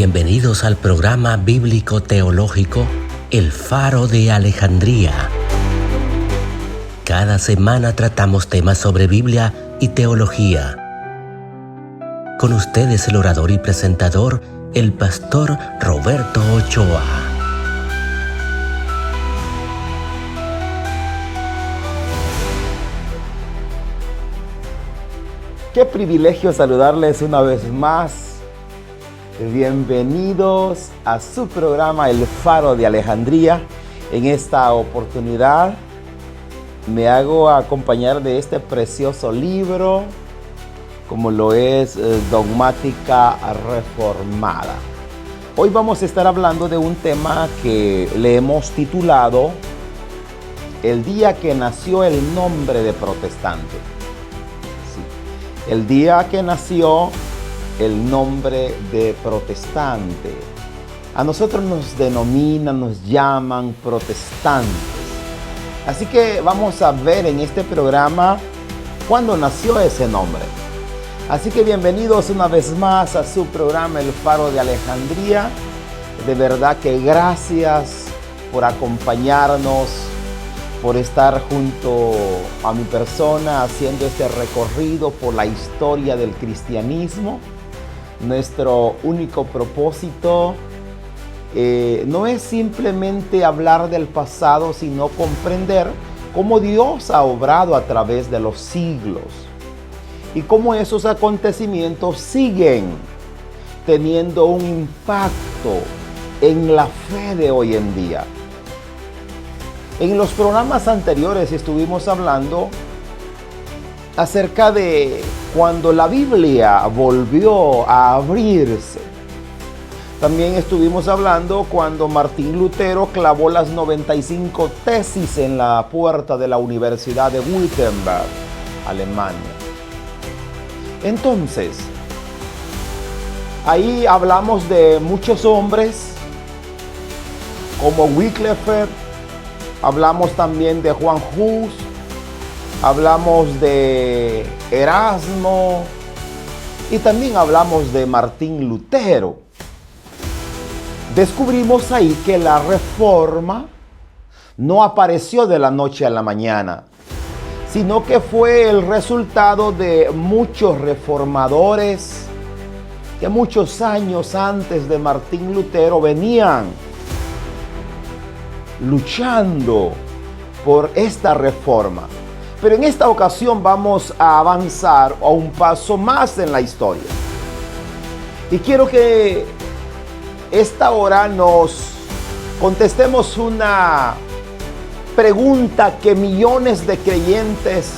Bienvenidos al programa bíblico teológico El Faro de Alejandría. Cada semana tratamos temas sobre Biblia y teología. Con ustedes el orador y presentador, el pastor Roberto Ochoa. Qué privilegio saludarles una vez más. Bienvenidos a su programa El Faro de Alejandría. En esta oportunidad me hago acompañar de este precioso libro, como lo es Dogmática Reformada. Hoy vamos a estar hablando de un tema que le hemos titulado El día que nació el nombre de protestante. Sí, el día que nació el nombre de protestante. A nosotros nos denominan, nos llaman protestantes. Así que vamos a ver en este programa cuándo nació ese nombre. Así que bienvenidos una vez más a su programa El Faro de Alejandría. De verdad que gracias por acompañarnos, por estar junto a mi persona haciendo este recorrido por la historia del cristianismo. Nuestro único propósito no es simplemente hablar del pasado, sino comprender cómo Dios ha obrado a través de los siglos y cómo esos acontecimientos siguen teniendo un impacto en la fe de hoy en día. En los programas anteriores estuvimos hablando acerca de cuando la Biblia volvió a abrirse. También estuvimos hablando cuando Martín Lutero clavó las 95 tesis en la puerta de la Universidad de Wittenberg, Alemania. Entonces, ahí hablamos de muchos hombres como Wycliffe, hablamos también de Juan Hus, hablamos de Erasmo y también hablamos de Martín Lutero. Descubrimos ahí que la reforma no apareció de la noche a la mañana, sino que fue el resultado de muchos reformadores que muchos años antes de Martín Lutero venían luchando por esta reforma. Pero en esta ocasión vamos a avanzar a un paso más en la historia. Y quiero que esta hora nos contestemos una pregunta que millones de creyentes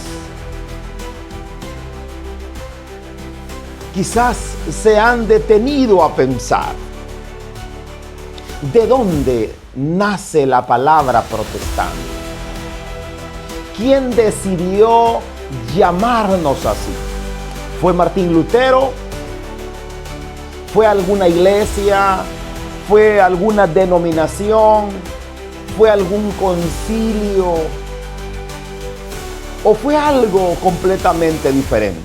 quizás se han detenido a pensar. ¿De dónde nace la palabra protestante? ¿Quién decidió llamarnos así? ¿Fue Martín Lutero? ¿Fue alguna iglesia? ¿Fue alguna denominación? ¿Fue algún concilio? ¿O fue algo completamente diferente?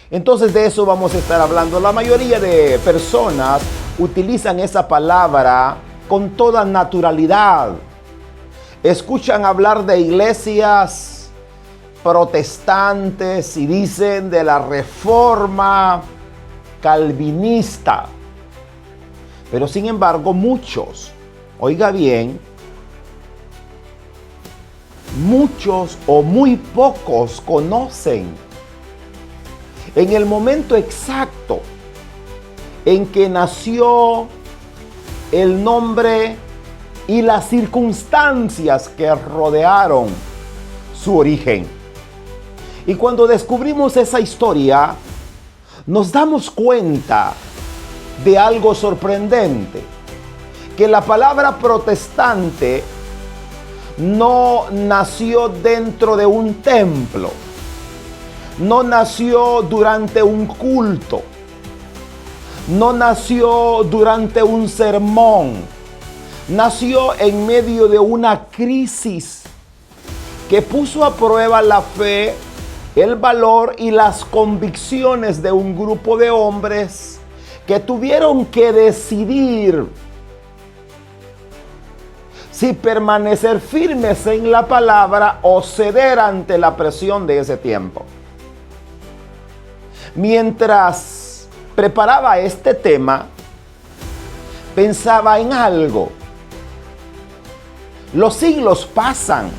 Entonces de eso vamos a estar hablando. La mayoría de personas utilizan esa palabra con toda naturalidad. Escuchan hablar de iglesias protestantes y dicen de la reforma calvinista. Pero sin embargo, muchos, oiga bien, muchos o muy pocos conocen en el momento exacto en que nació el nombre y las circunstancias que rodearon su origen. Y cuando descubrimos esa historia, nos damos cuenta de algo sorprendente, que la palabra protestante no nació dentro de un templo, no nació durante un culto, no nació durante un sermón, nació en medio de una crisis que puso a prueba la fe, el valor y las convicciones de un grupo de hombres que tuvieron que decidir si permanecer firmes en la palabra o ceder ante la presión de ese tiempo. Mientras preparaba este tema, pensaba en algo. Los siglos pasan,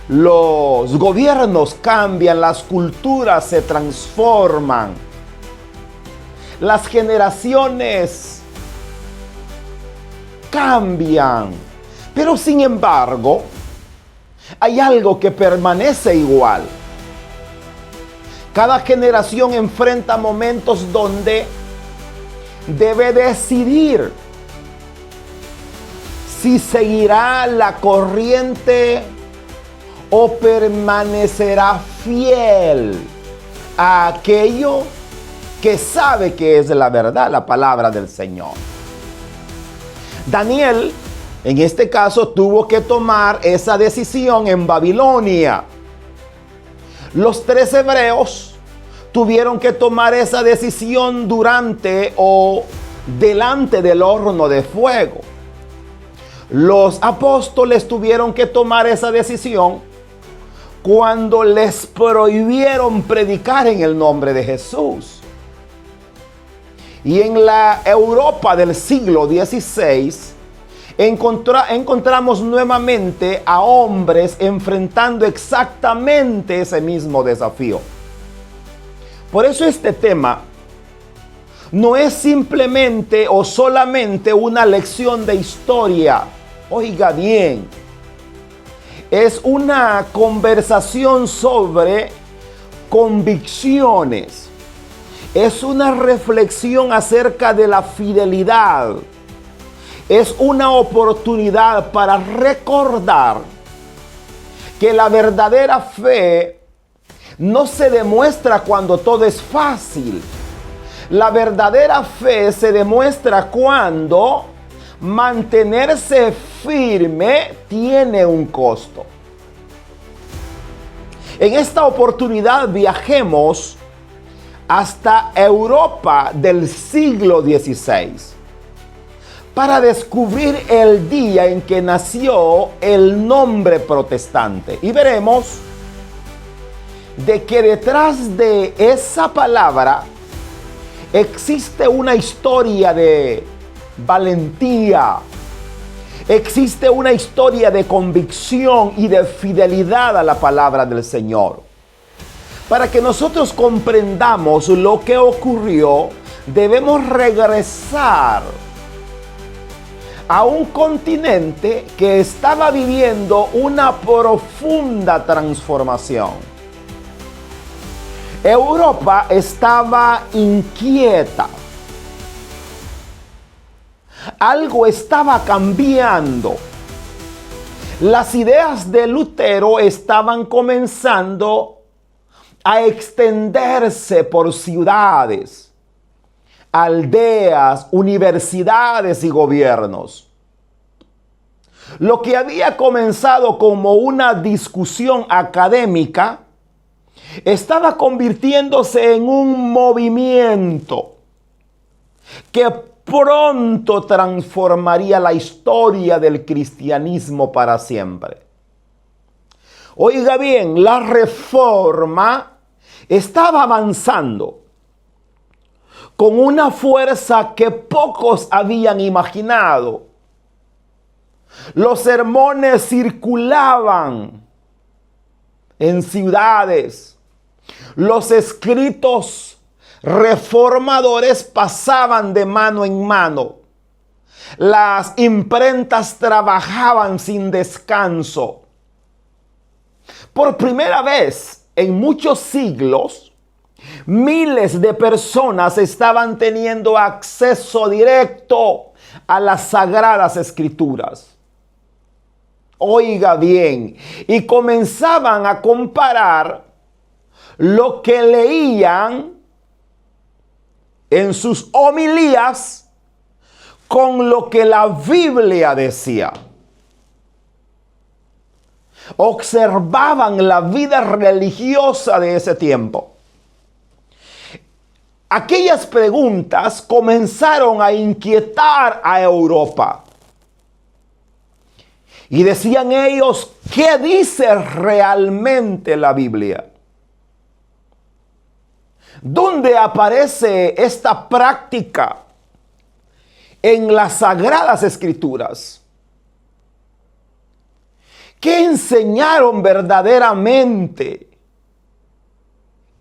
los gobiernos cambian, las culturas se transforman, las generaciones cambian, pero sin embargo, hay algo que permanece igual. Cada generación enfrenta momentos donde debe decidir si seguirá la corriente o permanecerá fiel a aquello que sabe que es la verdad, la palabra del Señor. Daniel, en este caso, tuvo que tomar esa decisión en Babilonia. Los 3 hebreos tuvieron que tomar esa decisión durante o delante del horno de fuego. Los apóstoles tuvieron que tomar esa decisión cuando les prohibieron predicar en el nombre de Jesús. Y en la Europa del siglo XVI encontramos nuevamente a hombres enfrentando exactamente ese mismo desafío. Por eso este tema no es simplemente o solamente una lección de historia. Oiga bien, es una conversación sobre convicciones. Es una reflexión acerca de la fidelidad. Es una oportunidad para recordar que la verdadera fe no se demuestra cuando todo es fácil. La verdadera fe se demuestra cuando mantenerse firme tiene un costo. En esta oportunidad viajemos hasta Europa del siglo XVI para descubrir el día en que nació el nombre protestante. Y veremos de que detrás de esa palabra existe una historia de valentía, existe una historia de convicción y de fidelidad a la palabra del Señor. Para que nosotros comprendamos lo que ocurrió, debemos regresar a un continente que estaba viviendo una profunda transformación. Europa estaba inquieta. Algo estaba cambiando. Las ideas de Lutero estaban comenzando a extenderse por ciudades, aldeas, universidades y gobiernos. Lo que había comenzado como una discusión académica estaba convirtiéndose en un movimiento que pronto transformaría la historia del cristianismo para siempre. Oiga bien, la reforma estaba avanzando con una fuerza que pocos habían imaginado. Los sermones circulaban en ciudades. Los escritos reformadores pasaban de mano en mano. Las imprentas trabajaban sin descanso. Por primera vez en muchos siglos, miles de personas estaban teniendo acceso directo a las Sagradas Escrituras. Oiga bien, y comenzaban a comparar lo que leían en sus homilías con lo que la Biblia decía. Observaban la vida religiosa de ese tiempo. aquellas preguntas comenzaron a inquietar a Europa. Y decían ellos, ¿qué dice realmente la Biblia? ¿Dónde aparece esta práctica en las Sagradas Escrituras? ¿Qué enseñaron verdaderamente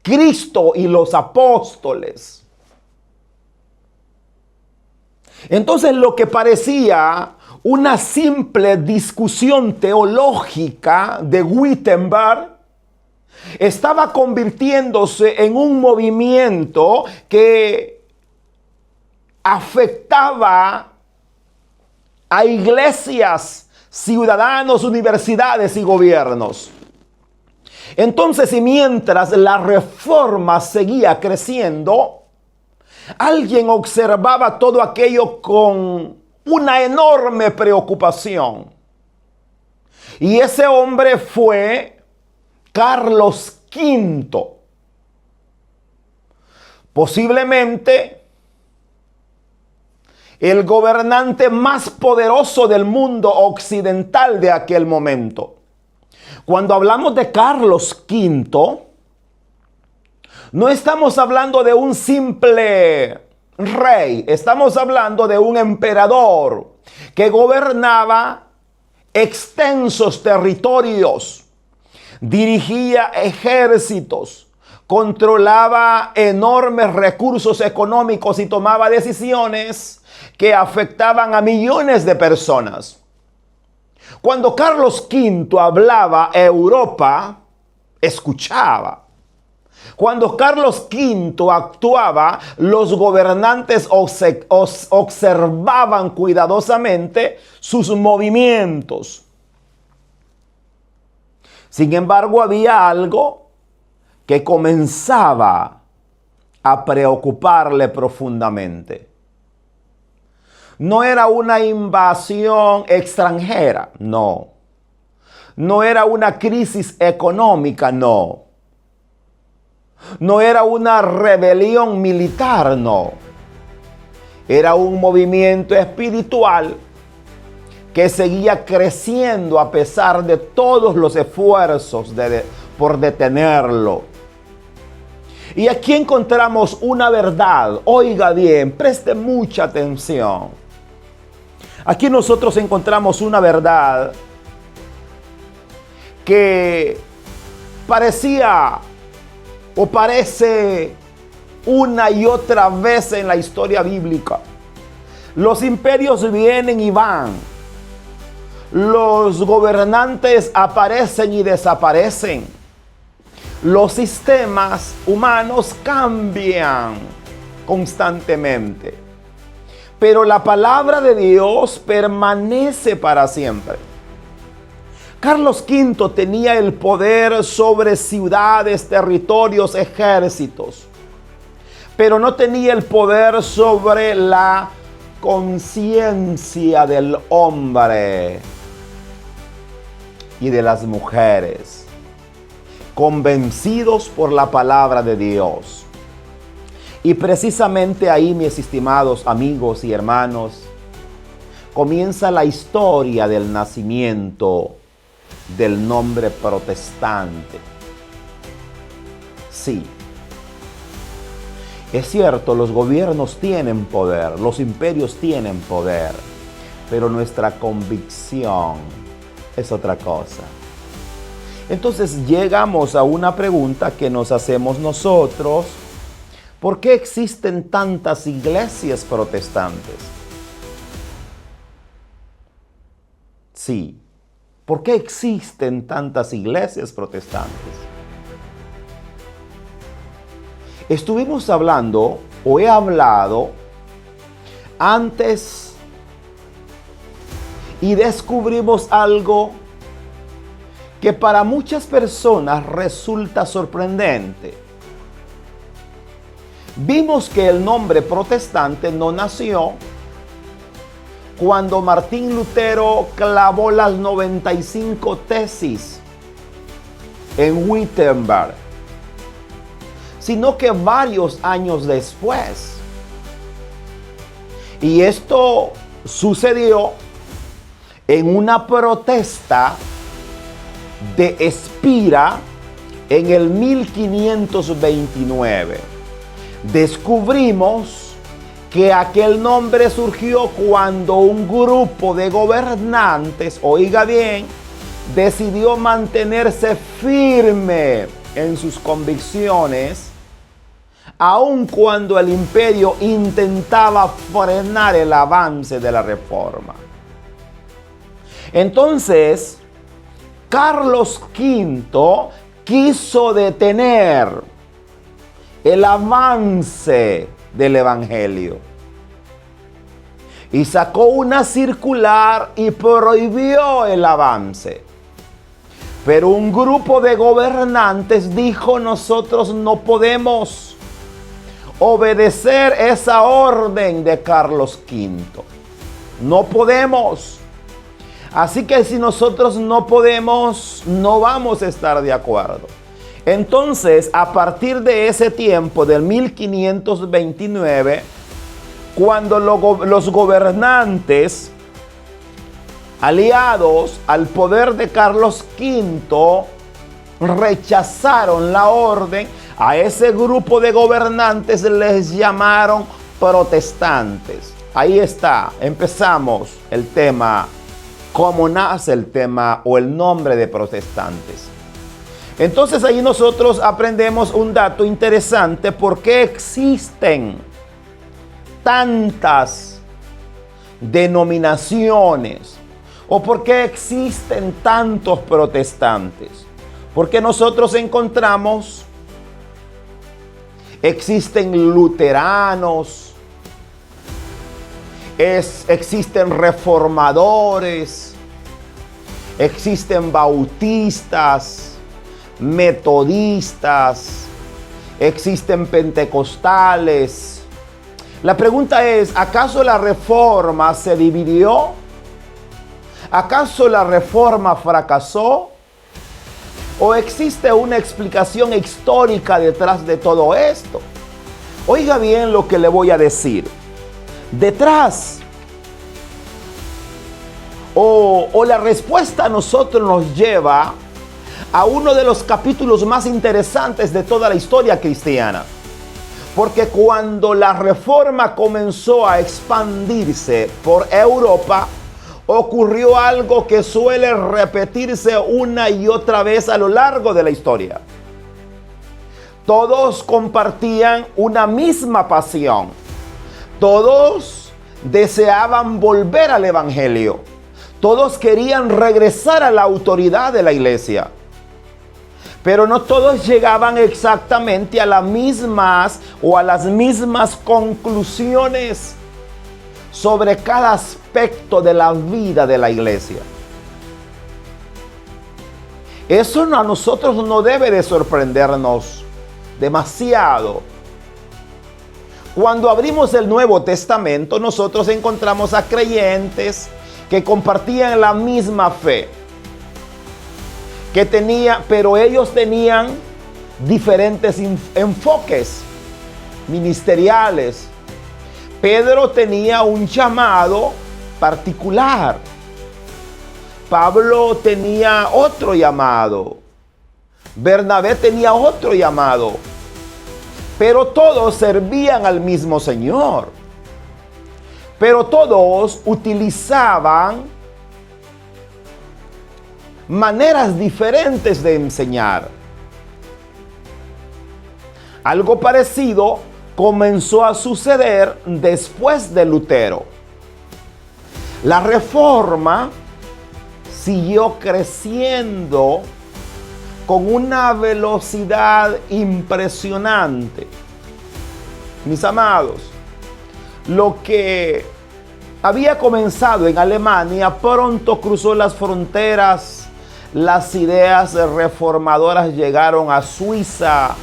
Cristo y los apóstoles? Entonces lo que parecía una simple discusión teológica de Wittenberg estaba convirtiéndose en un movimiento que afectaba a iglesias, ciudadanos, universidades y gobiernos. Entonces, y mientras la reforma seguía creciendo, alguien observaba todo aquello con una enorme preocupación. Y ese hombre fue Carlos V. Posiblemente el gobernante más poderoso del mundo occidental de aquel momento. Cuando hablamos de Carlos V, no estamos hablando de un simple rey, estamos hablando de un emperador que gobernaba extensos territorios, dirigía ejércitos, controlaba enormes recursos económicos y tomaba decisiones que afectaban a millones de personas. Cuando Carlos V hablaba, Europa escuchaba. Cuando Carlos V actuaba, los gobernantes observaban cuidadosamente sus movimientos. Sin embargo, había algo que comenzaba a preocuparle profundamente. No era una invasión extranjera, no. No era una crisis económica, no. No era una rebelión militar, no. Era un movimiento espiritual que seguía creciendo a pesar de todos los esfuerzos por detenerlo. Y aquí encontramos una verdad. Oiga bien, preste mucha atención. Aquí nosotros encontramos una verdad que parecía o parece una y otra vez en la historia bíblica. Los imperios vienen y van. Los gobernantes aparecen y desaparecen. Los sistemas humanos cambian constantemente. Pero la palabra de Dios permanece para siempre. Carlos V tenía el poder sobre ciudades, territorios, ejércitos, pero no tenía el poder sobre la conciencia del hombre y de las mujeres, convencidos por la palabra de Dios. Y precisamente ahí, mis estimados amigos y hermanos, comienza la historia del nacimiento del nombre protestante. Sí, es cierto, los gobiernos tienen poder, los imperios tienen poder, pero nuestra convicción es otra cosa. Entonces llegamos a una pregunta que nos hacemos nosotros: ¿por qué existen tantas iglesias protestantes? Sí, ¿por qué existen tantas iglesias protestantes? Estuvimos hablando, o he hablado, antes y descubrimos algo que para muchas personas resulta sorprendente. Vimos que el nombre protestante no nació cuando Martín Lutero clavó las 95 tesis en Wittenberg, sino que varios años después. Y esto sucedió en una protesta de Espira en el 1529. Descubrimos que aquel nombre surgió cuando un grupo de gobernantes, oiga bien, decidió mantenerse firme en sus convicciones, aun cuando el imperio intentaba frenar el avance de la reforma. Entonces, Carlos V quiso detener el avance del evangelio y sacó una circular y prohibió el avance. Pero un grupo de gobernantes dijo: nosotros no podemos obedecer esa orden de Carlos V. No podemos. Así que si nosotros no podemos, no vamos a estar de acuerdo. Entonces, a partir de ese tiempo, del 1529, cuando los gobernantes aliados al poder de Carlos V rechazaron la orden, a ese grupo de gobernantes les llamaron protestantes. Ahí está, empezamos el tema, cómo nace el tema o el nombre de protestantes. Entonces ahí nosotros aprendemos un dato interesante: por qué existen tantas denominaciones o por qué existen tantos protestantes. Porque nosotros encontramos, existen luteranos, existen reformadores, existen bautistas, metodistas, existen pentecostales. La pregunta es, ¿acaso la reforma se dividió? ¿Acaso la reforma fracasó? ¿O existe una explicación histórica detrás de todo esto? Oiga bien lo que le voy a decir. Detrás, o la respuesta a nosotros nos lleva a uno de los capítulos más interesantes de toda la historia cristiana. Porque cuando la reforma comenzó a expandirse por Europa, ocurrió algo que suele repetirse una y otra vez a lo largo de la historia. Todos compartían una misma pasión. Todos deseaban volver al evangelio. Todos querían regresar a la autoridad de la iglesia. Pero no todos llegaban exactamente a las mismas conclusiones sobre cada aspecto de la vida de la iglesia. Eso a nosotros no debe de sorprendernos demasiado. Cuando abrimos el Nuevo Testamento, nosotros encontramos a creyentes que compartían la misma fe, pero ellos tenían diferentes enfoques ministeriales. Pedro tenía un llamado particular. Pablo tenía otro llamado. Bernabé tenía otro llamado. Pero todos servían al mismo Señor. Pero todos utilizaban maneras diferentes de enseñar. Algo parecido comenzó a suceder después de Lutero. La reforma siguió creciendo con una velocidad impresionante. Mis amados, lo que había comenzado en Alemania pronto cruzó las fronteras. Las ideas reformadoras llegaron a Suiza,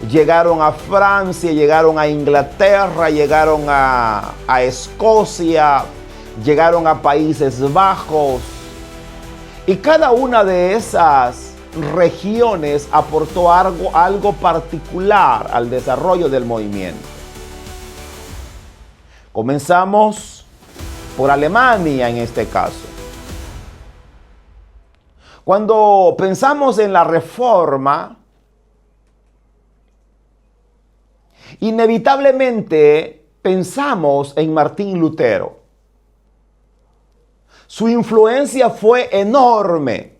llegaron a Francia, llegaron a Inglaterra, llegaron a Escocia, llegaron a Países Bajos. Y cada una de esas regiones aportó algo particular al desarrollo del movimiento. Comenzamos por Alemania en este caso. Cuando pensamos en la Reforma, inevitablemente pensamos en Martín Lutero. Su influencia fue enorme.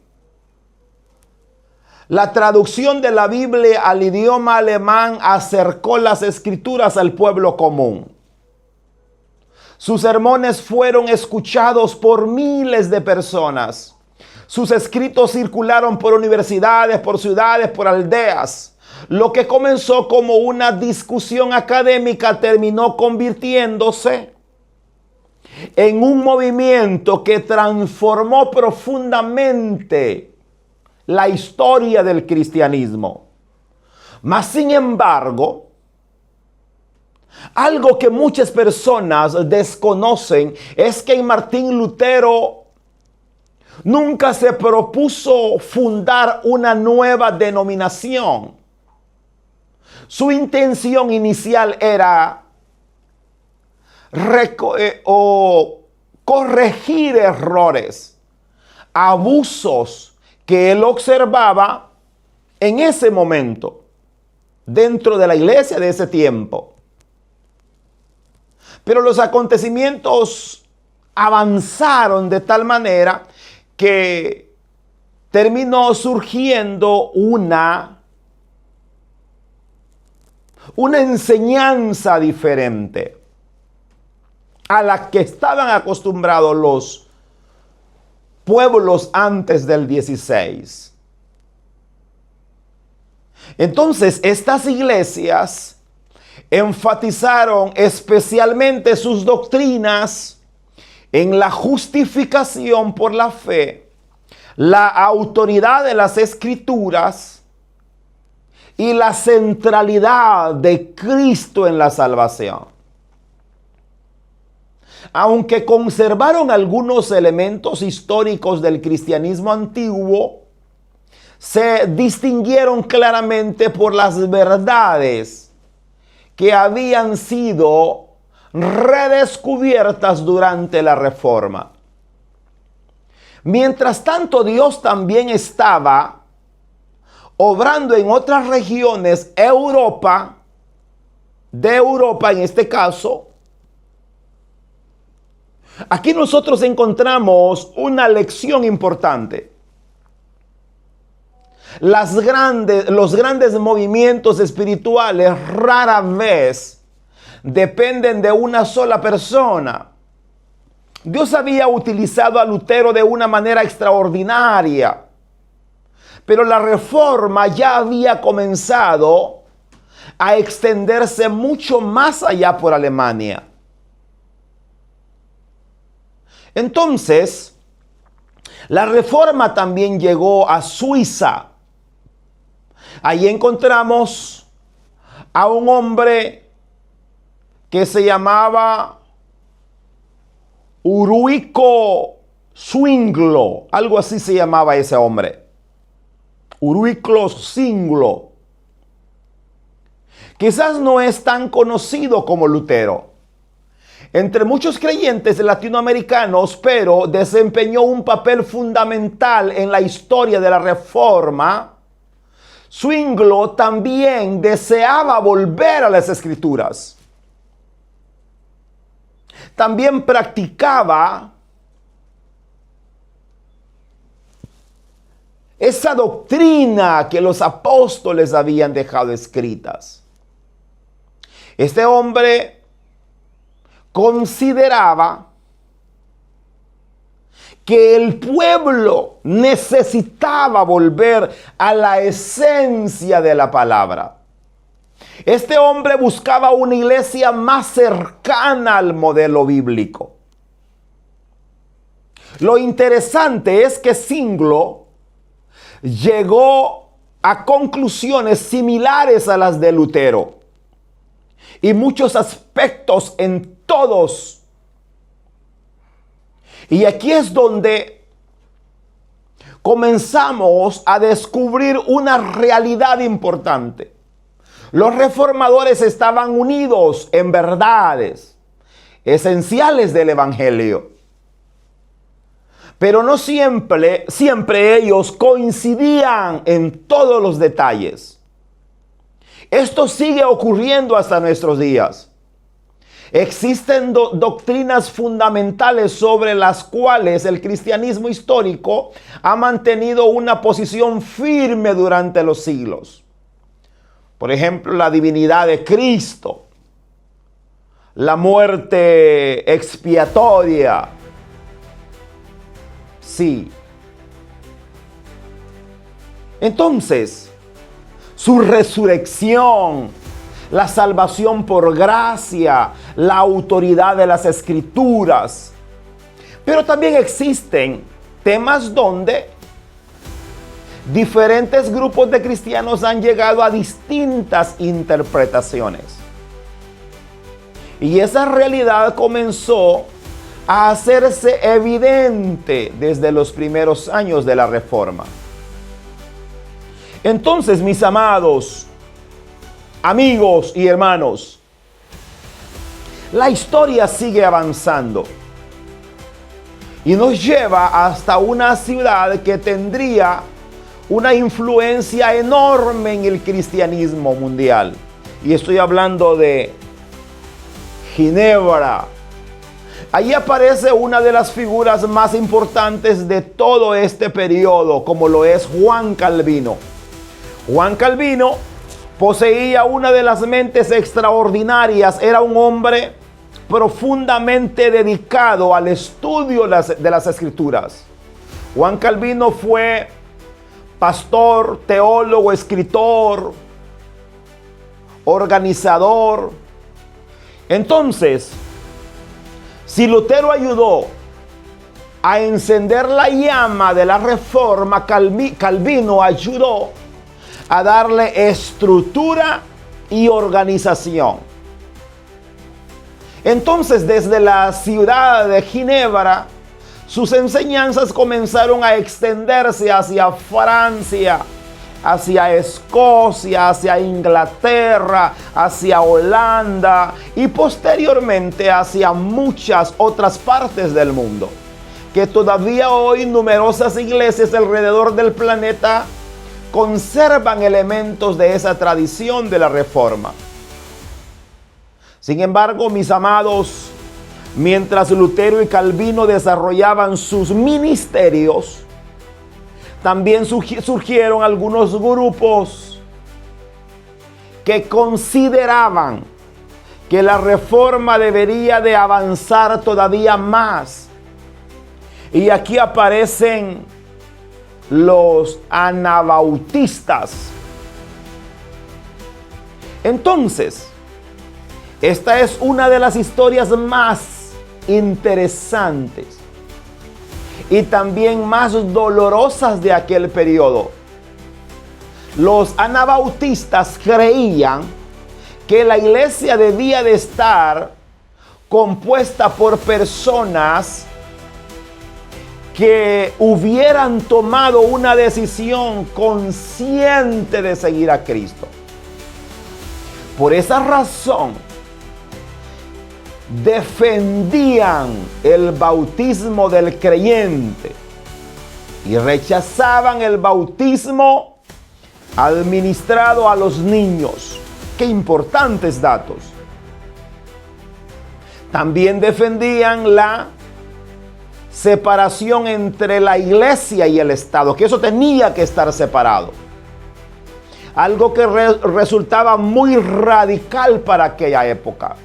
La traducción de la Biblia al idioma alemán acercó las escrituras al pueblo común. Sus sermones fueron escuchados por miles de personas. Sus escritos circularon por universidades, por ciudades, por aldeas. Lo que comenzó como una discusión académica terminó convirtiéndose en un movimiento que transformó profundamente la historia del cristianismo. Mas, sin embargo, algo que muchas personas desconocen es que Martín Lutero nunca se propuso fundar una nueva denominación. Su intención inicial era corregir errores, abusos que él observaba en ese momento dentro de la iglesia de ese tiempo. Pero los acontecimientos avanzaron de tal manera que terminó surgiendo una enseñanza diferente a la que estaban acostumbrados los pueblos antes del 16. Entonces, estas iglesias enfatizaron especialmente sus doctrinas en la justificación por la fe, la autoridad de las escrituras y la centralidad de Cristo en la salvación. Aunque conservaron algunos elementos históricos del cristianismo antiguo, se distinguieron claramente por las verdades que habían sido redescubiertas durante la Reforma. Mientras tanto, Dios también estaba obrando en otras regiones de Europa en este caso. Aquí nosotros encontramos una lección importante. Los grandes movimientos espirituales rara vez dependen de una sola persona. Dios había utilizado a Lutero de una manera extraordinaria, pero la Reforma ya había comenzado a extenderse mucho más allá por Alemania. Entonces, la Reforma también llegó a Suiza. Allí encontramos a un hombre que se llamaba Ulrico Zwingli, algo así se llamaba ese hombre. Ulrico Zwingli. Quizás no es tan conocido como Lutero entre muchos creyentes latinoamericanos, pero desempeñó un papel fundamental en la historia de la Reforma. Zwingli también deseaba volver a las Escrituras. También practicaba esa doctrina que los apóstoles habían dejado escritas. Este hombre consideraba que el pueblo necesitaba volver a la esencia de la palabra. Este hombre buscaba una iglesia más cercana al modelo bíblico. Lo interesante es que Zwingli llegó a conclusiones similares a las de Lutero y muchos aspectos en todos. Y aquí es donde comenzamos a descubrir una realidad importante. Los reformadores estaban unidos en verdades esenciales del Evangelio. Pero no siempre ellos coincidían en todos los detalles. Esto sigue ocurriendo hasta nuestros días. Existen doctrinas fundamentales sobre las cuales el cristianismo histórico ha mantenido una posición firme durante los siglos. Por ejemplo, la divinidad de Cristo, la muerte expiatoria. Sí. Entonces, su resurrección, la salvación por gracia, la autoridad de las Escrituras. Pero también existen temas donde diferentes grupos de cristianos han llegado a distintas interpretaciones. Y esa realidad comenzó a hacerse evidente desde los primeros años de la Reforma. Entonces, mis amados, amigos y hermanos, la historia sigue avanzando y nos lleva hasta una ciudad que tendría una influencia enorme en el cristianismo mundial. Y estoy hablando de Ginebra. Allí aparece una de las figuras más importantes de todo este periodo, como lo es Juan Calvino. Juan Calvino poseía una de las mentes extraordinarias. Era un hombre profundamente dedicado al estudio de las Escrituras. Juan Calvino fue pastor, teólogo, escritor, organizador. Entonces, si Lutero ayudó a encender la llama de la Reforma, Calvino ayudó a darle estructura y organización. Entonces, desde la ciudad de Ginebra, sus enseñanzas comenzaron a extenderse hacia Francia, hacia Escocia, hacia Inglaterra, hacia Holanda y posteriormente hacia muchas otras partes del mundo, que todavía hoy numerosas iglesias alrededor del planeta conservan elementos de esa tradición de la Reforma. Sin embargo, mis amados, mientras Lutero y Calvino desarrollaban sus ministerios, también surgieron algunos grupos que consideraban que la Reforma debería de avanzar todavía más. Y aquí aparecen los anabautistas. Entonces, esta es una de las historias más interesantes y también más dolorosas de aquel periodo. Los anabautistas creían que la iglesia debía de estar compuesta por personas que hubieran tomado una decisión consciente de seguir a Cristo. Por esa razón, defendían el bautismo del creyente y rechazaban el bautismo administrado a los niños. Qué importantes datos. También defendían la separación entre la iglesia y el Estado, que eso tenía que estar separado. Algo que resultaba muy radical para aquella época.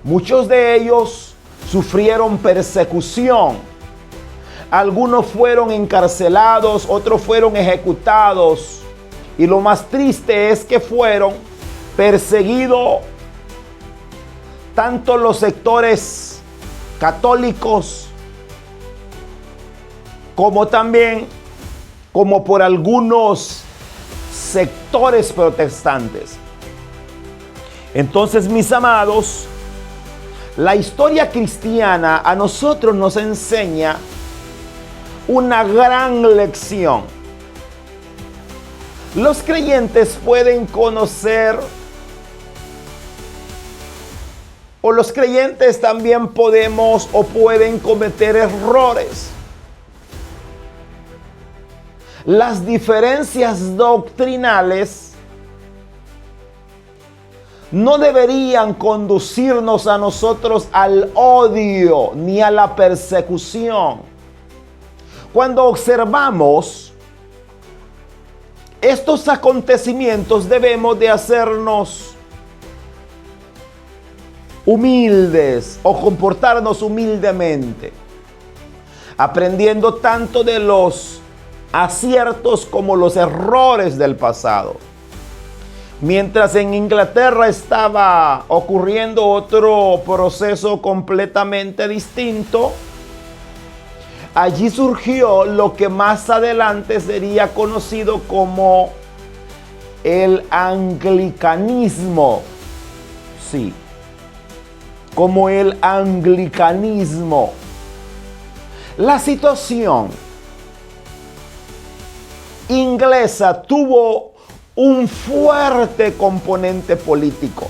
Muchos de ellos sufrieron persecución. Algunos fueron encarcelados, otros fueron ejecutados. Y lo más triste es que fueron perseguidos tanto los sectores católicos como también por algunos sectores protestantes. Entonces, mis amados, la historia cristiana a nosotros nos enseña una gran lección. Los creyentes pueden conocer, o los creyentes también podemos o pueden cometer errores. Las diferencias doctrinales no deberían conducirnos a nosotros al odio ni a la persecución. Cuando observamos estos acontecimientos, debemos de hacernos humildes o comportarnos humildemente, aprendiendo tanto de los aciertos como los errores del pasado. Mientras en Inglaterra estaba ocurriendo otro proceso completamente distinto, allí surgió lo que más adelante sería conocido como el anglicanismo. Sí, como el anglicanismo. La situación inglesa tuvo un fuerte componente político,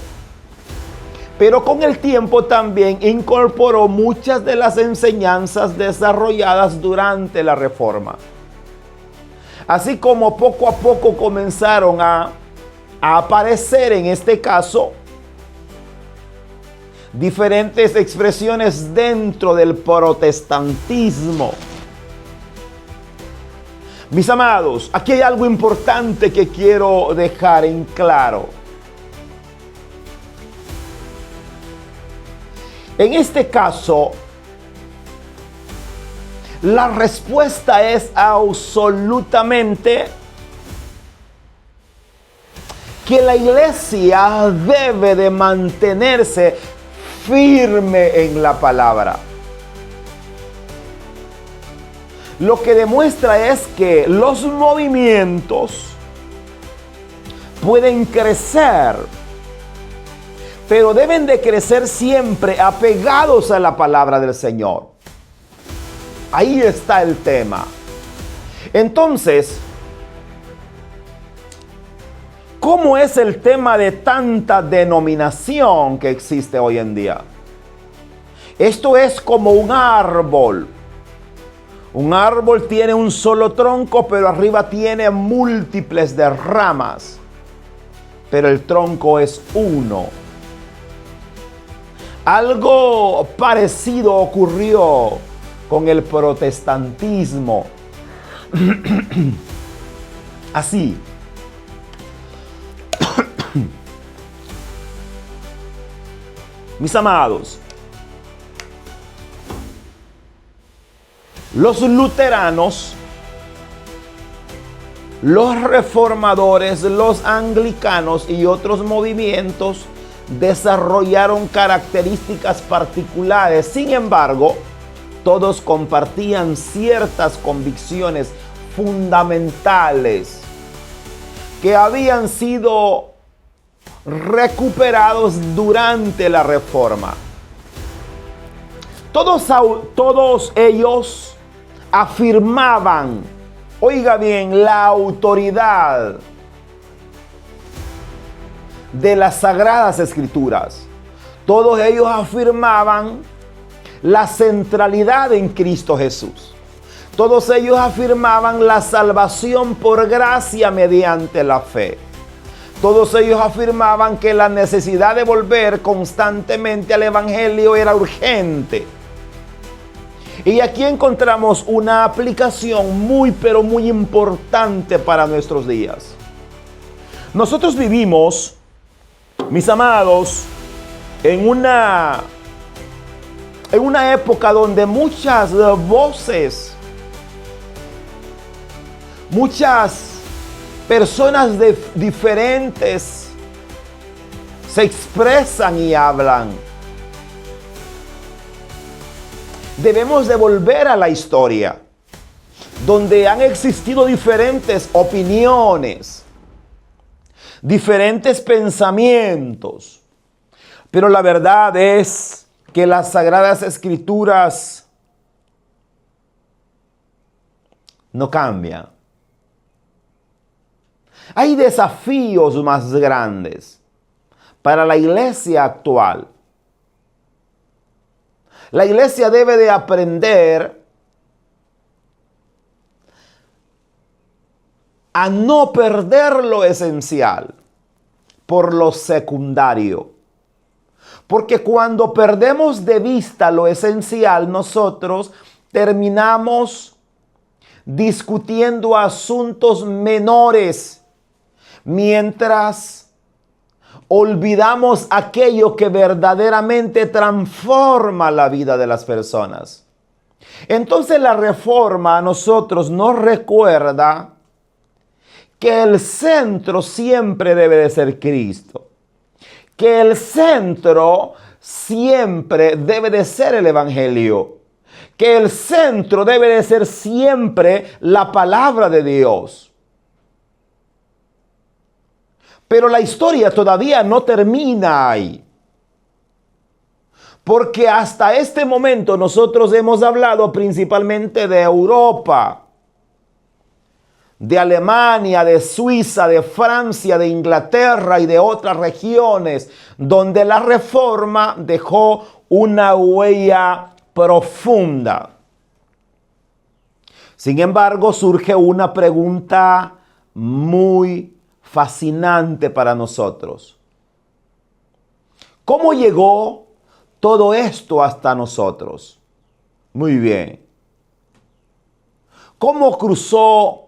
pero con el tiempo también incorporó muchas de las enseñanzas desarrolladas durante la Reforma. Así como poco a poco comenzaron a aparecer en este caso diferentes expresiones dentro del protestantismo. Mis amados, aquí hay algo importante que quiero dejar en claro. En este caso, la respuesta es absolutamente que la iglesia debe de mantenerse firme en la palabra. Lo que demuestra es que los movimientos pueden crecer, pero deben de crecer siempre apegados a la palabra del Señor. Ahí está el tema. Entonces, ¿cómo es el tema de tanta denominación que existe hoy en día? Esto es como un árbol. Un árbol tiene un solo tronco, pero arriba tiene múltiples de ramas. Pero el tronco es uno. Algo parecido ocurrió con el protestantismo. Así. Mis amados, los luteranos, los reformadores, los anglicanos y otros movimientos desarrollaron características particulares. Sin embargo, todos compartían ciertas convicciones fundamentales que habían sido recuperados durante la Reforma. Todos ellos afirmaban, oiga bien, la autoridad de las Sagradas Escrituras. Todos ellos afirmaban la centralidad en Cristo Jesús. Todos ellos afirmaban la salvación por gracia mediante la fe. Todos ellos afirmaban que la necesidad de volver constantemente al Evangelio era urgente. Y aquí encontramos una aplicación muy, pero muy importante para nuestros días. Nosotros vivimos, mis amados, en una época donde muchas voces, muchas personas diferentes se expresan y hablan. Debemos de volver a la historia, donde han existido diferentes opiniones, diferentes pensamientos, pero la verdad es que las Sagradas Escrituras no cambian. Hay desafíos más grandes para la iglesia actual. La iglesia debe de aprender a no perder lo esencial por lo secundario. Porque cuando perdemos de vista lo esencial, nosotros terminamos discutiendo asuntos menores, mientras olvidamos aquello que verdaderamente transforma la vida de las personas. Entonces la reforma a nosotros nos recuerda que el centro siempre debe de ser Cristo. Que el centro siempre debe de ser el Evangelio. Que el centro debe de ser siempre la palabra de Dios. Pero la historia todavía no termina ahí. Porque hasta este momento nosotros hemos hablado principalmente de Europa, de Alemania, de Suiza, de Francia, de Inglaterra y de otras regiones donde la reforma dejó una huella profunda. Sin embargo, surge una pregunta muy fascinante para nosotros. ¿Cómo llegó todo esto hasta nosotros? Muy bien. ¿Cómo cruzó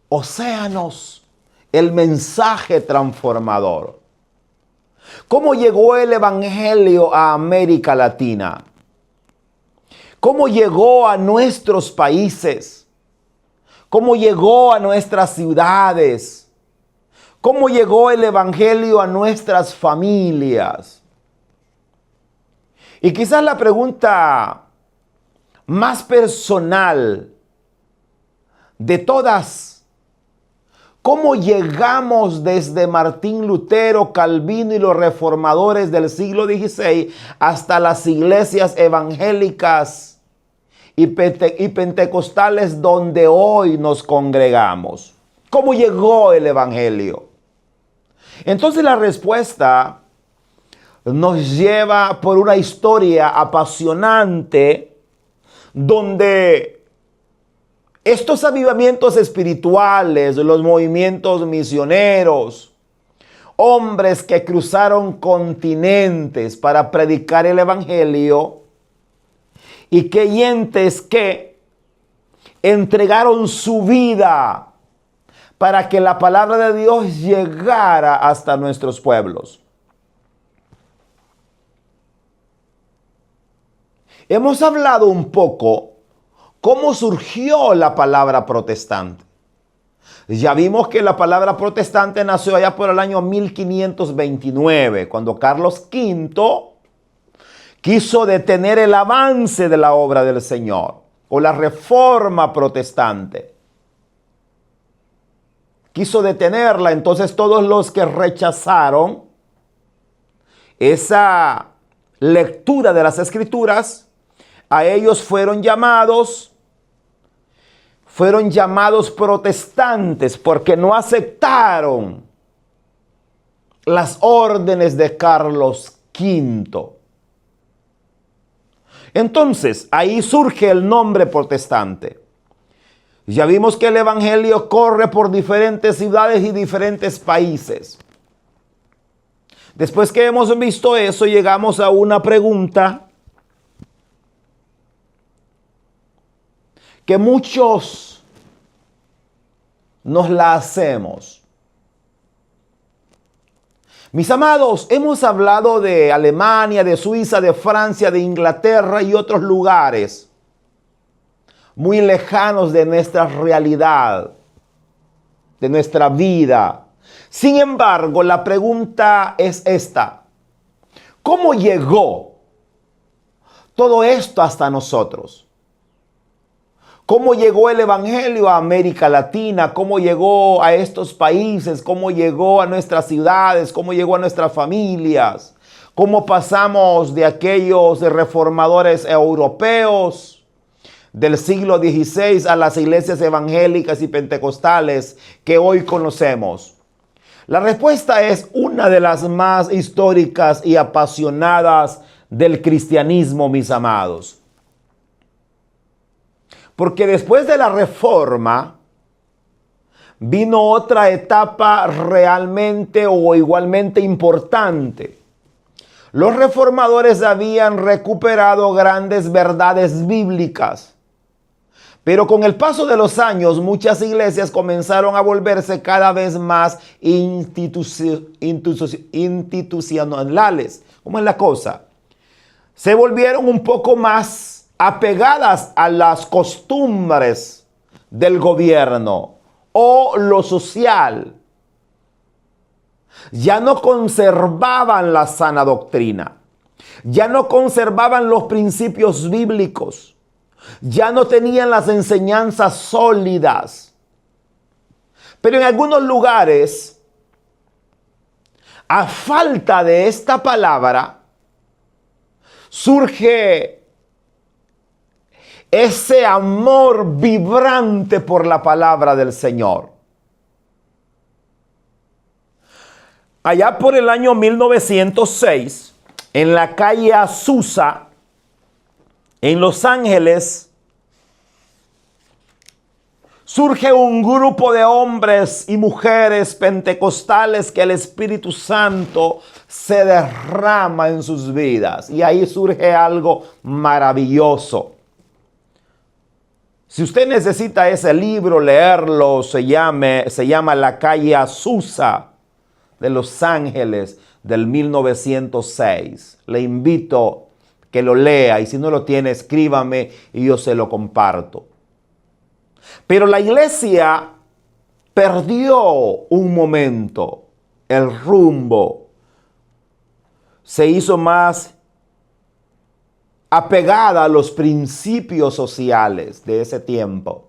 océanos el mensaje transformador? ¿Cómo llegó el Evangelio a América Latina? ¿Cómo llegó a nuestros países? ¿Cómo llegó a nuestras ciudades? ¿Cómo llegó el Evangelio a nuestras familias? Y quizás la pregunta más personal de todas: ¿cómo llegamos desde Martín Lutero, Calvino y los reformadores del siglo XVI hasta las iglesias evangélicas y pentecostales donde hoy nos congregamos? ¿Cómo llegó el Evangelio? Entonces la respuesta nos lleva por una historia apasionante donde estos avivamientos espirituales, los movimientos misioneros, hombres que cruzaron continentes para predicar el Evangelio y creyentes que entregaron su vida para que la palabra de Dios llegara hasta nuestros pueblos. Hemos hablado un poco cómo surgió la palabra protestante. Ya vimos que la palabra protestante nació allá por el año 1529, cuando Carlos V quiso detener el avance de la obra del Señor, o la reforma protestante. Quiso detenerla. Entonces todos los que rechazaron esa lectura de las Escrituras, a ellos fueron llamados protestantes, porque no aceptaron las órdenes de Carlos V. Entonces, ahí surge el nombre protestante. Ya vimos que el Evangelio corre por diferentes ciudades y diferentes países. Después que hemos visto eso, llegamos a una pregunta que muchos nos la hacemos. Mis amados, hemos hablado de Alemania, de Suiza, de Francia, de Inglaterra y otros lugares muy lejanos de nuestra realidad, de nuestra vida. Sin embargo, la pregunta es esta: ¿cómo llegó todo esto hasta nosotros? ¿Cómo llegó el Evangelio a América Latina? ¿Cómo llegó a estos países? ¿Cómo llegó a nuestras ciudades? ¿Cómo llegó a nuestras familias? ¿Cómo pasamos de aquellos reformadores europeos, del siglo XVI a las iglesias evangélicas y pentecostales que hoy conocemos? La respuesta es una de las más históricas y apasionadas del cristianismo, mis amados. Porque después de la Reforma vino otra etapa realmente o igualmente importante. Los reformadores habían recuperado grandes verdades bíblicas, pero con el paso de los años muchas iglesias comenzaron a volverse cada vez más institucionales. ¿Cómo es la cosa? Se volvieron un poco más apegadas a las costumbres del gobierno o lo social. Ya no conservaban la sana doctrina, ya no conservaban los principios bíblicos, ya no tenían las enseñanzas sólidas. Pero en algunos lugares, a falta de esta palabra, surge ese amor vibrante por la palabra del Señor. Allá por el año 1906, en la calle Azusa, en Los Ángeles, surge un grupo de hombres y mujeres pentecostales que el Espíritu Santo se derrama en sus vidas. Y ahí surge algo maravilloso. Si usted necesita ese libro, leerlo, se llama La calle Azusa de Los Ángeles del 1906. Le invito que lo lea, y si no lo tiene, escríbame y yo se lo comparto. Pero la iglesia perdió un momento el rumbo. Se hizo más apegada a los principios sociales de ese tiempo.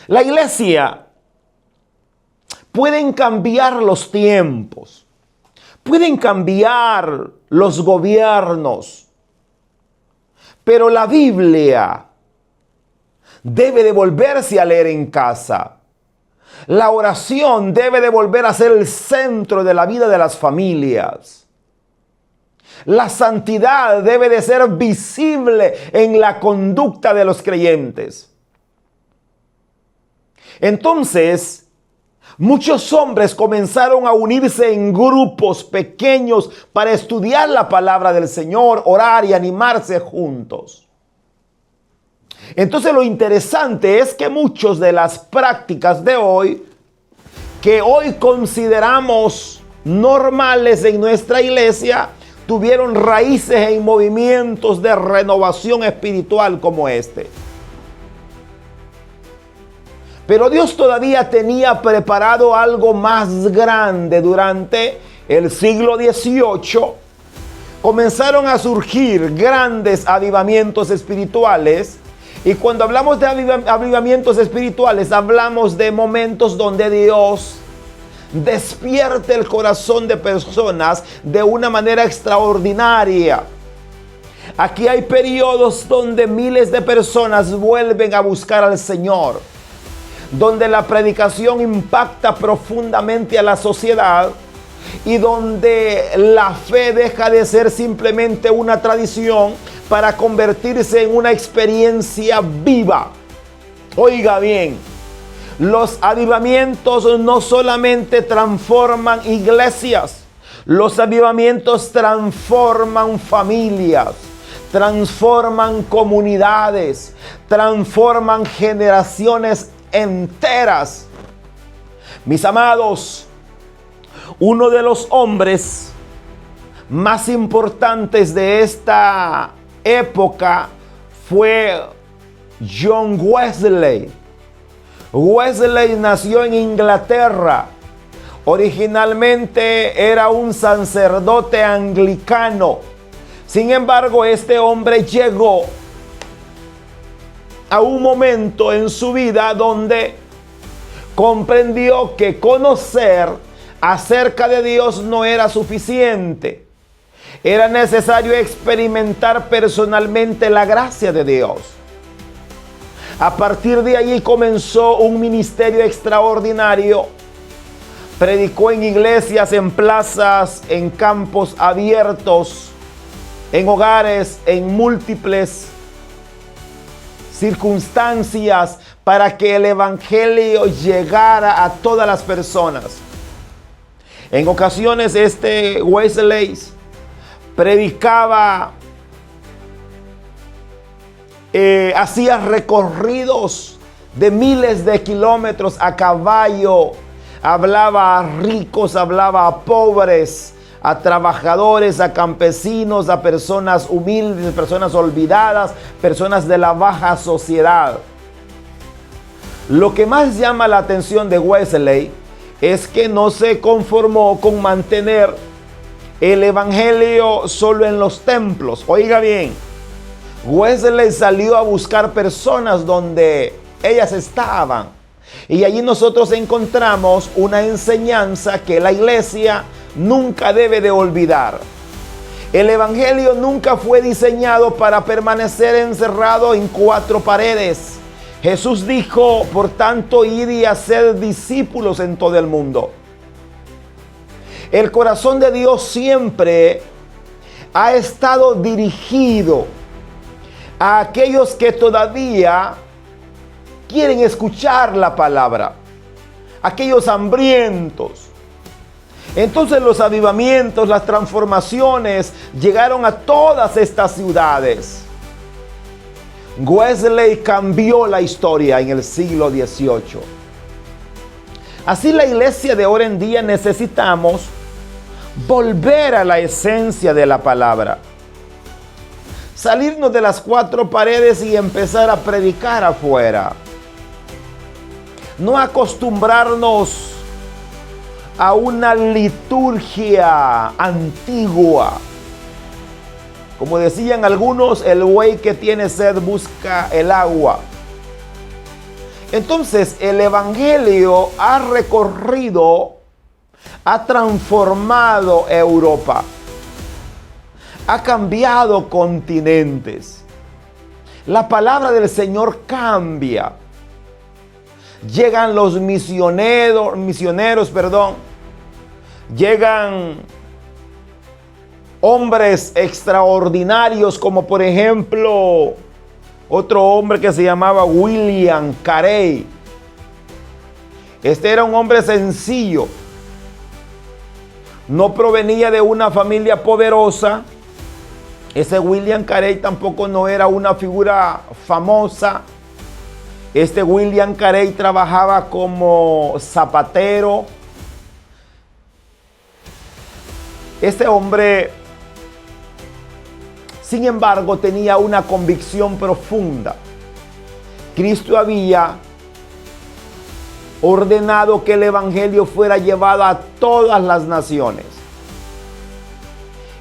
La iglesia pueden cambiar los tiempos, pueden cambiar los gobiernos, pero la Biblia debe de volverse a leer en casa. La oración debe de volver a ser el centro de la vida de las familias. La santidad debe de ser visible en la conducta de los creyentes. Entonces, muchos hombres comenzaron a unirse en grupos pequeños para estudiar la palabra del Señor, orar y animarse juntos. Entonces lo interesante es que muchas de las prácticas de hoy, que hoy consideramos normales en nuestra iglesia, tuvieron raíces en movimientos de renovación espiritual como este. Pero Dios todavía tenía preparado algo más grande. Durante el siglo XVIII comenzaron a surgir grandes avivamientos espirituales. Y cuando hablamos de avivamientos espirituales, hablamos de momentos donde Dios despierte el corazón de personas de una manera extraordinaria. Aquí hay periodos donde miles de personas vuelven a buscar al Señor, donde la predicación impacta profundamente a la sociedad y donde la fe deja de ser simplemente una tradición para convertirse en una experiencia viva. Oiga bien, los avivamientos no solamente transforman iglesias, los avivamientos transforman familias, transforman comunidades, transforman generaciones enteras. Mis amados, uno de los hombres más importantes de esta época fue John Wesley. Wesley nació en Inglaterra. Originalmente era un sacerdote anglicano. Sin embargo, este hombre llegó a un momento en su vida donde comprendió que conocer acerca de Dios no era suficiente. Era necesario experimentar personalmente la gracia de Dios. A partir de allí comenzó un ministerio extraordinario. Predicó en iglesias, en plazas, en campos abiertos, en hogares, en múltiples circunstancias, para que el evangelio llegara a todas las personas. En ocasiones Wesley predicaba, hacía recorridos de miles de kilómetros a caballo. Hablaba a ricos, hablaba a pobres, a trabajadores, a campesinos, a personas humildes, personas olvidadas, personas de la baja sociedad. Lo que más llama la atención de Wesley es que no se conformó con mantener el evangelio solo en los templos. Oiga bien, Wesley salió a buscar personas donde ellas estaban. Y allí nosotros encontramos una enseñanza que la iglesia nunca debe de olvidar. El evangelio nunca fue diseñado para permanecer encerrado en cuatro paredes. Jesús dijo, por tanto, id y haced discípulos en todo el mundo. El corazón de Dios siempre ha estado dirigido a aquellos que todavía quieren escuchar la palabra, aquellos hambrientos. Entonces los avivamientos, las transformaciones llegaron a todas estas ciudades. Wesley cambió la historia en el siglo XVIII. Así la iglesia de hoy en día necesitamos volver a la esencia de la palabra. Salirnos de las cuatro paredes y empezar a predicar afuera. No acostumbrarnos a una liturgia antigua. Como decían algunos, el buey que tiene sed busca el agua. Entonces el evangelio ha recorrido, ha transformado Europa, ha cambiado continentes. La palabra del Señor cambia. Llegan los misioneros, llegan hombres extraordinarios, como por ejemplo otro hombre que se llamaba William Carey. Este era un hombre sencillo, no provenía de una familia poderosa. Ese William Carey tampoco no era una figura famosa. Este William Carey trabajaba como zapatero. Este hombre, sin embargo, tenía una convicción profunda. Cristo había ordenado que el evangelio fuera llevado a todas las naciones.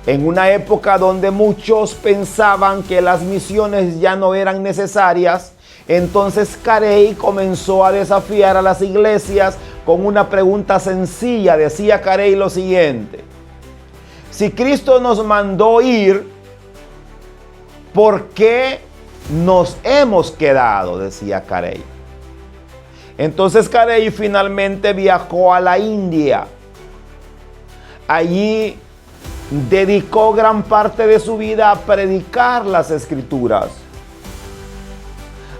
En una época donde muchos pensaban que las misiones ya no eran necesarias, entonces Carey comenzó a desafiar a las iglesias con una pregunta sencilla. Decía Carey lo siguiente: si Cristo nos mandó ir, ¿por qué nos hemos quedado? Decía Carey. Entonces Carey finalmente viajó a la India. Allí dedicó gran parte de su vida a predicar las Escrituras,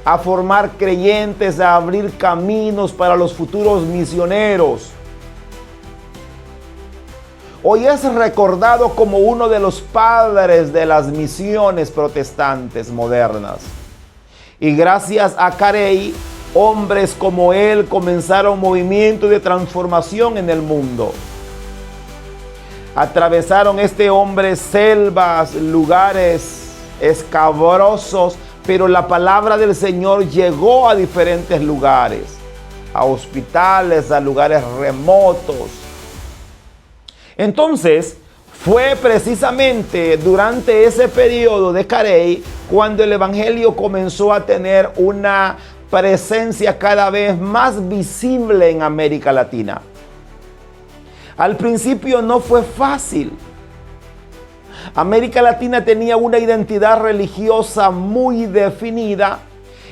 a formar creyentes, a abrir caminos para los futuros misioneros. Hoy es recordado como uno de los padres de las misiones protestantes modernas. Y gracias a Carey, hombres como él comenzaron movimientos de transformación en el mundo. Atravesaron este hombre selvas, lugares escabrosos, pero la palabra del Señor llegó a diferentes lugares, a hospitales, a lugares remotos. Entonces, fue precisamente durante ese periodo de Carey cuando el evangelio comenzó a tener una presencia cada vez más visible en América Latina. Al principio no fue fácil. América Latina tenía una identidad religiosa muy definida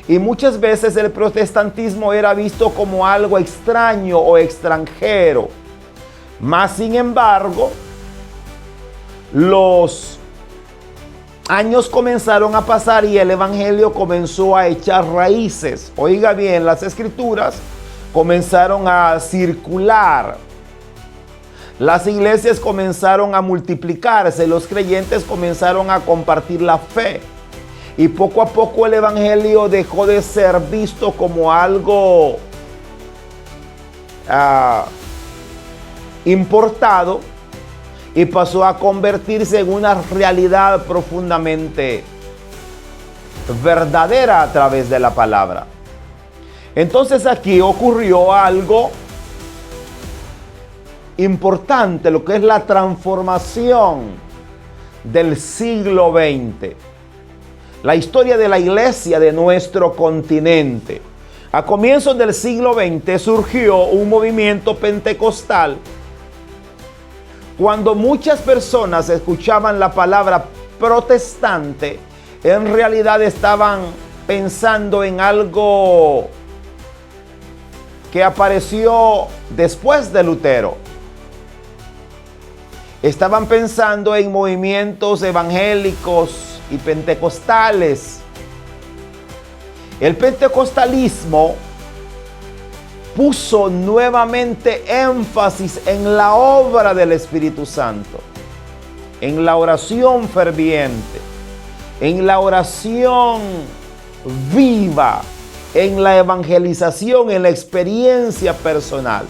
Y muchas veces el protestantismo era visto como algo extraño o extranjero. Mas, sin embargo, los años comenzaron a pasar y el evangelio comenzó a echar raíces. Oiga bien, las escrituras comenzaron a circular. Las iglesias comenzaron a multiplicarse, los creyentes comenzaron a compartir la fe. Y poco a poco el evangelio dejó de ser visto como algo importado y pasó a convertirse en una realidad profundamente verdadera a través de la palabra. Entonces aquí ocurrió algo importante, lo que es la transformación del siglo XX. La historia de la iglesia de nuestro continente. A comienzos del siglo XX surgió un movimiento pentecostal. Cuando muchas personas escuchaban la palabra protestante, en realidad estaban pensando en algo que apareció después de Lutero. Estaban pensando en movimientos evangélicos y pentecostales. El pentecostalismo puso nuevamente énfasis en la obra del Espíritu Santo, en la oración ferviente, en la oración viva, en la evangelización, en la experiencia personal.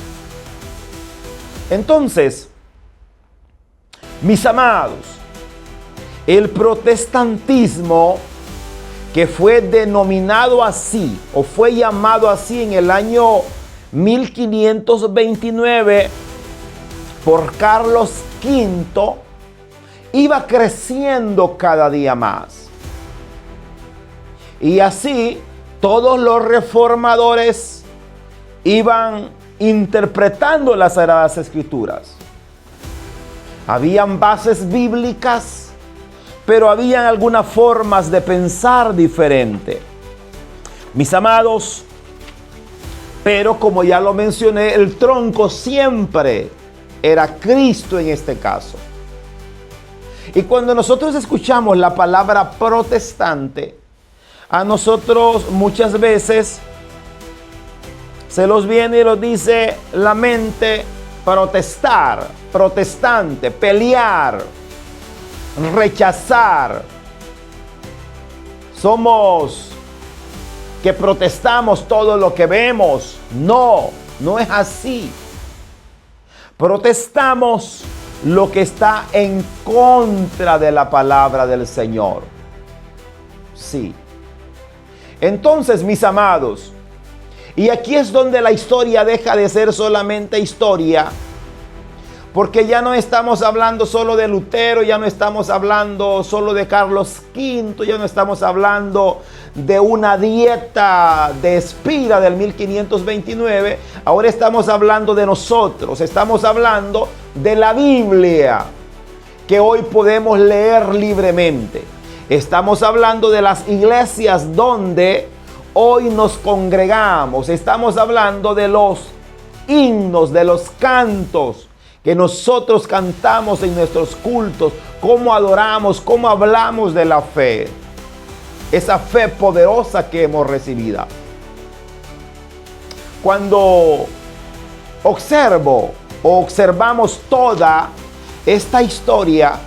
Entonces, mis amados, el protestantismo, que fue denominado así o fue llamado así en el año 1529 por Carlos V, iba creciendo cada día más. Y así todos los reformadores iban interpretando las Sagradas Escrituras. Habían bases bíblicas, pero habían algunas formas de pensar diferente. Mis amados, pero como ya lo mencioné, el tronco siempre era Cristo en este caso. Y cuando nosotros escuchamos la palabra protestante, a nosotros muchas veces se los viene y los dice la mente protestar, protestante, pelear, rechazar. Somos que protestamos todo lo que vemos. No, no es así. Protestamos lo que está en contra de la palabra del Señor. Sí. Entonces, mis amados, y aquí es donde la historia deja de ser solamente historia, porque ya no estamos hablando solo de Lutero, ya no estamos hablando solo de Carlos V, ya no estamos hablando de una dieta de Spira del 1529, ahora estamos hablando de nosotros, estamos hablando de la Biblia, que hoy podemos leer libremente. Estamos hablando de las iglesias donde hoy nos congregamos, estamos hablando de los himnos, de los cantos que nosotros cantamos en nuestros cultos, cómo adoramos, cómo hablamos de la fe, esa fe poderosa que hemos recibido. Cuando observamos toda esta historia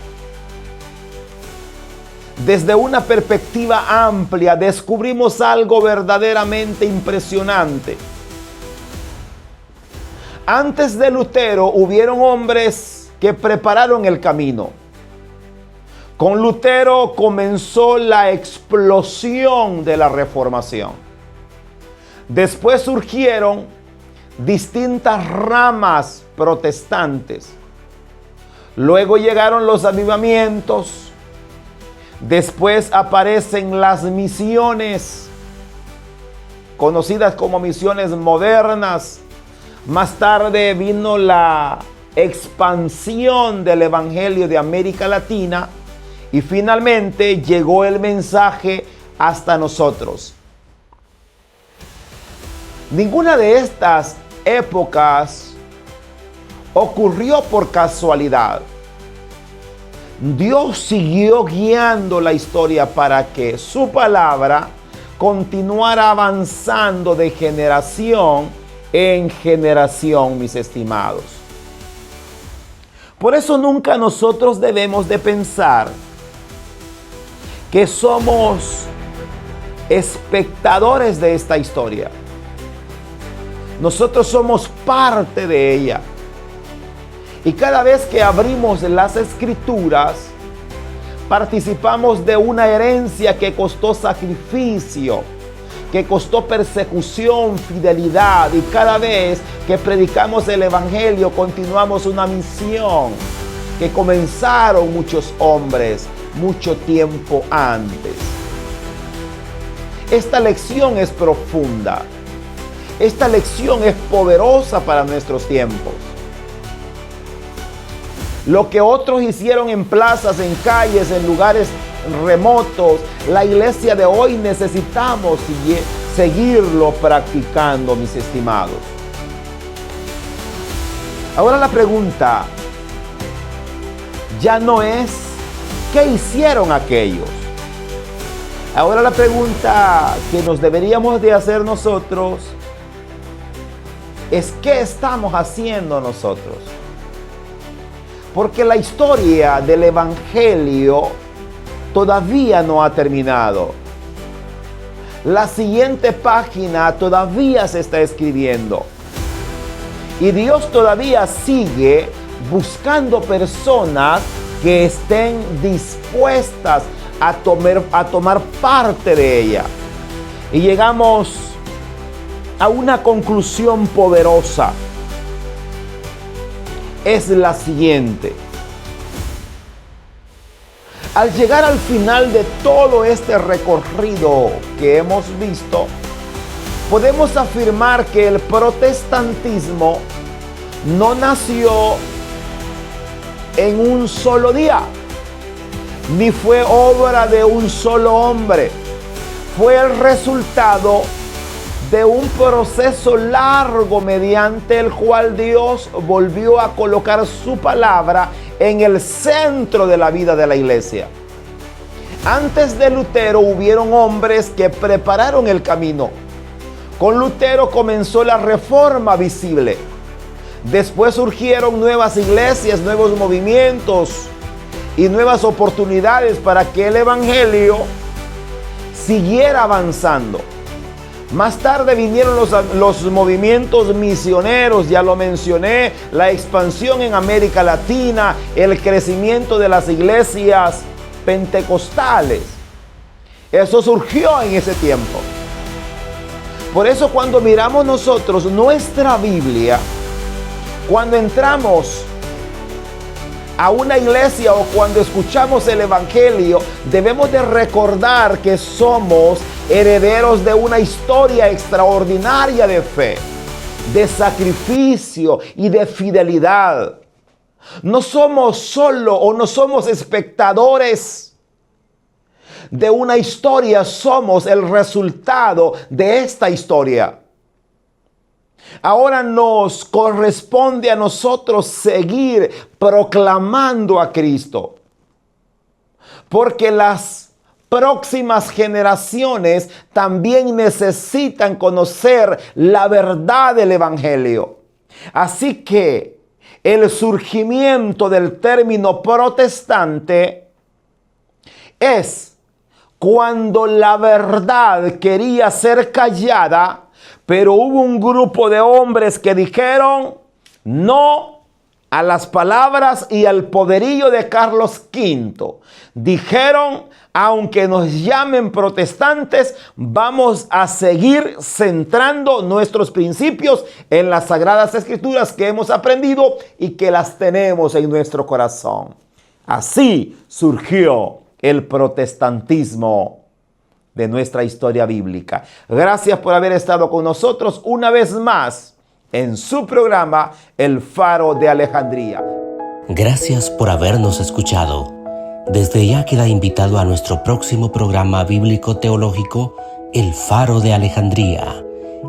desde una perspectiva amplia, descubrimos algo verdaderamente impresionante. Antes de Lutero hubieron hombres que prepararon el camino. Con Lutero comenzó la explosión de la Reformación. Después surgieron distintas ramas protestantes. Luego llegaron los avivamientos. Después aparecen las misiones, conocidas como misiones modernas. Más tarde vino la expansión del Evangelio de América Latina y finalmente llegó el mensaje hasta nosotros. Ninguna de estas épocas ocurrió por casualidad. Dios siguió guiando la historia para que su palabra continuara avanzando de generación en generación, mis estimados. Por eso nunca nosotros debemos de pensar que somos espectadores de esta historia. Nosotros somos parte de ella. Y cada vez que abrimos las Escrituras, participamos de una herencia que costó sacrificio, que costó persecución, fidelidad. Y cada vez que predicamos el Evangelio, continuamos una misión que comenzaron muchos hombres mucho tiempo antes. Esta lección es profunda. Esta lección es poderosa para nuestros tiempos. Lo que otros hicieron en plazas, en calles, en lugares remotos, la iglesia de hoy necesitamos seguirlo practicando, mis estimados. Ahora la pregunta ya no es ¿qué hicieron aquellos? Ahora la pregunta que nos deberíamos de hacer nosotros es ¿qué estamos haciendo nosotros? Porque la historia del Evangelio todavía no ha terminado. La siguiente página todavía se está escribiendo. Y Dios todavía sigue buscando personas que estén dispuestas a tomar parte de ella. Y llegamos a una conclusión poderosa. Es la siguiente. Al llegar al final de todo este recorrido que hemos visto, podemos afirmar que el protestantismo no nació en un solo día, ni fue obra de un solo hombre. Fue el resultado de un proceso largo mediante el cual Dios volvió a colocar su palabra en el centro de la vida de la iglesia. Antes de Lutero hubieron hombres que prepararon el camino. Con Lutero comenzó la reforma visible. Después surgieron nuevas iglesias, nuevos movimientos y nuevas oportunidades para que el evangelio siguiera avanzando. Más tarde vinieron los movimientos misioneros, ya lo mencioné, la expansión en América Latina, el crecimiento de las iglesias pentecostales. Eso surgió en ese tiempo. Por eso cuando miramos nosotros nuestra Biblia, cuando entramos a una iglesia o cuando escuchamos el evangelio, debemos de recordar que somos herederos de una historia extraordinaria de fe, de sacrificio y de fidelidad. No somos solo o no somos espectadores de una historia, somos el resultado de esta historia. Ahora nos corresponde a nosotros seguir proclamando a Cristo, porque las próximas generaciones también necesitan conocer la verdad del evangelio. Así que el surgimiento del término protestante es cuando la verdad quería ser callada, pero hubo un grupo de hombres que dijeron no a las palabras y al poderío de Carlos V. Dijeron, aunque nos llamen protestantes, vamos a seguir centrando nuestros principios en las Sagradas Escrituras que hemos aprendido y que las tenemos en nuestro corazón. Así surgió el protestantismo de nuestra historia bíblica. Gracias por haber estado con nosotros una vez más en su programa El Faro de Alejandría. Gracias por habernos escuchado. Desde ya queda invitado a nuestro próximo programa bíblico teológico El Faro de Alejandría,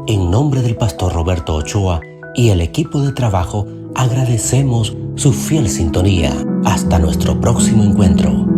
En nombre del pastor Roberto Ochoa y el equipo de trabajo, agradecemos su fiel sintonía. Hasta nuestro próximo encuentro.